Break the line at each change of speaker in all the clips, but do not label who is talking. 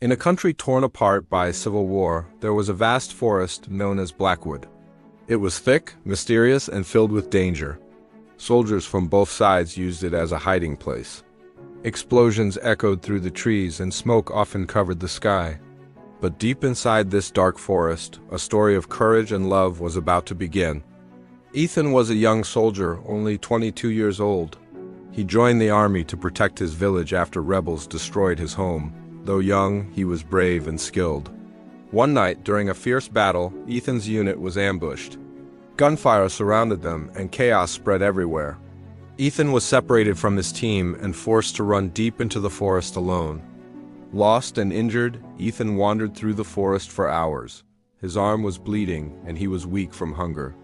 In a country torn apart by civil war, there was a vast forest known as Blackwood. It was thick, mysterious, and filled with danger. Soldiers from both sides used it as a hiding place. Explosions echoed through the trees and smoke often covered the sky. But deep inside this dark forest, a story of courage and love was about to begin. Ethan was a young soldier, only 22 years old. He joined the army to protect his village after rebels destroyed his home. Though young, he was brave and skilled. One night, during a fierce battle, Ethan's unit was ambushed. Gunfire surrounded them, and chaos spread everywhere. Ethan was separated from his team and forced to run deep into the forest alone. Lost and injured, Ethan wandered through the forest for hours. His arm was bleeding, and he was weak from hunger.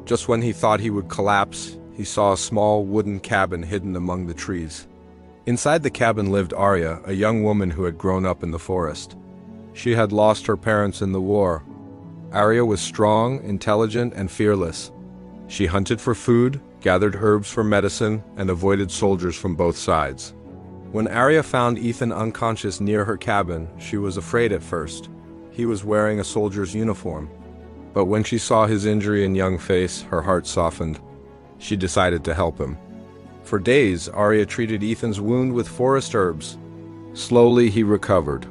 Just when he thought he would collapse, he saw a small wooden cabin hidden among the trees. Inside the cabin lived Arya, a young woman who had grown up in the forest. She had lost her parents in the war. Arya was strong, intelligent, and fearless. She hunted for food, gathered herbs for medicine, and avoided soldiers from both sides. When Arya found Ethan unconscious near her cabin, she was afraid at first. He was wearing a soldier's uniform. But when she saw his injury and young face, her heart softened. She decided to help him. For days, Arya treated Ethan's wound with forest herbs. Slowly, he recovered.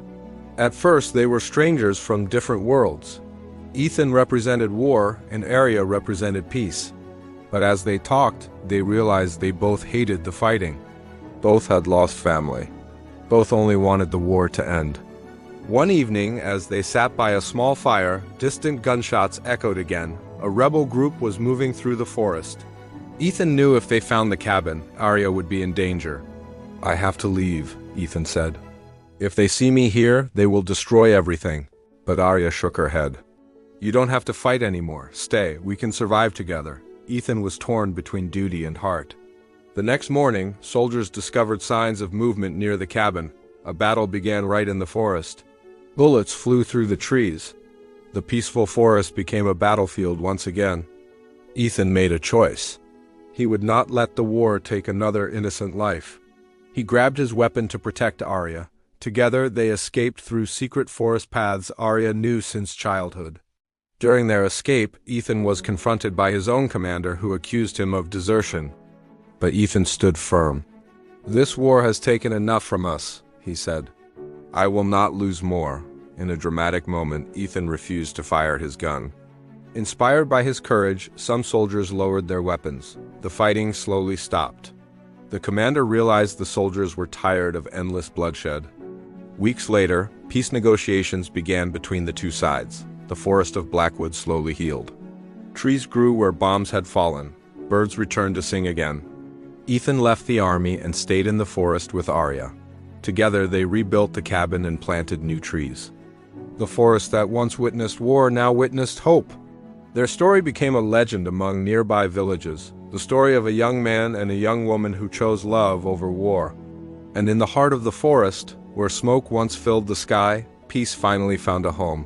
At first, they were strangers from different worlds. Ethan represented war, and Arya represented peace. But as they talked, they realized they both hated the fighting. Both had lost family. Both only wanted the war to end. One evening, as they sat by a small fire, distant gunshots echoed again. A rebel group was moving through the forest. Ethan knew if they found the cabin, Arya would be in danger. "I have to leave," Ethan said. "If they see me here, they will destroy everything." But Arya shook her head. "You don't have to fight anymore. Stay, we can survive together." Ethan was torn between duty and heart. The next morning, soldiers discovered signs of movement near the cabin. A battle began right in the forest. Bullets flew through the trees. The peaceful forest became a battlefield once again. Ethan made a choice. He would not let the war take another innocent life. He grabbed his weapon to protect Arya. Together, they escaped through secret forest paths Arya knew since childhood. During their escape, Ethan was confronted by his own commander, who accused him of desertion. But Ethan stood firm. "This war has taken enough from us," he said. "I will not lose more." In a dramatic moment, Ethan refused to fire his gun. Inspired by his courage, some soldiers lowered their weapons. The fighting slowly stopped. The commander realized the soldiers were tired of endless bloodshed. Weeks later, peace negotiations began between the two sides. The forest of Blackwood slowly healed. Trees grew where bombs had fallen. Birds returned to sing again. Ethan left the army and stayed in the forest with Arya. Together, they rebuilt the cabin and planted new trees. The forest that once witnessed war now witnessed hope. Their story became a legend among nearby villages, the story of a young man and a young woman who chose love over war. And in the heart of the forest, where smoke once filled the sky, peace finally found a home.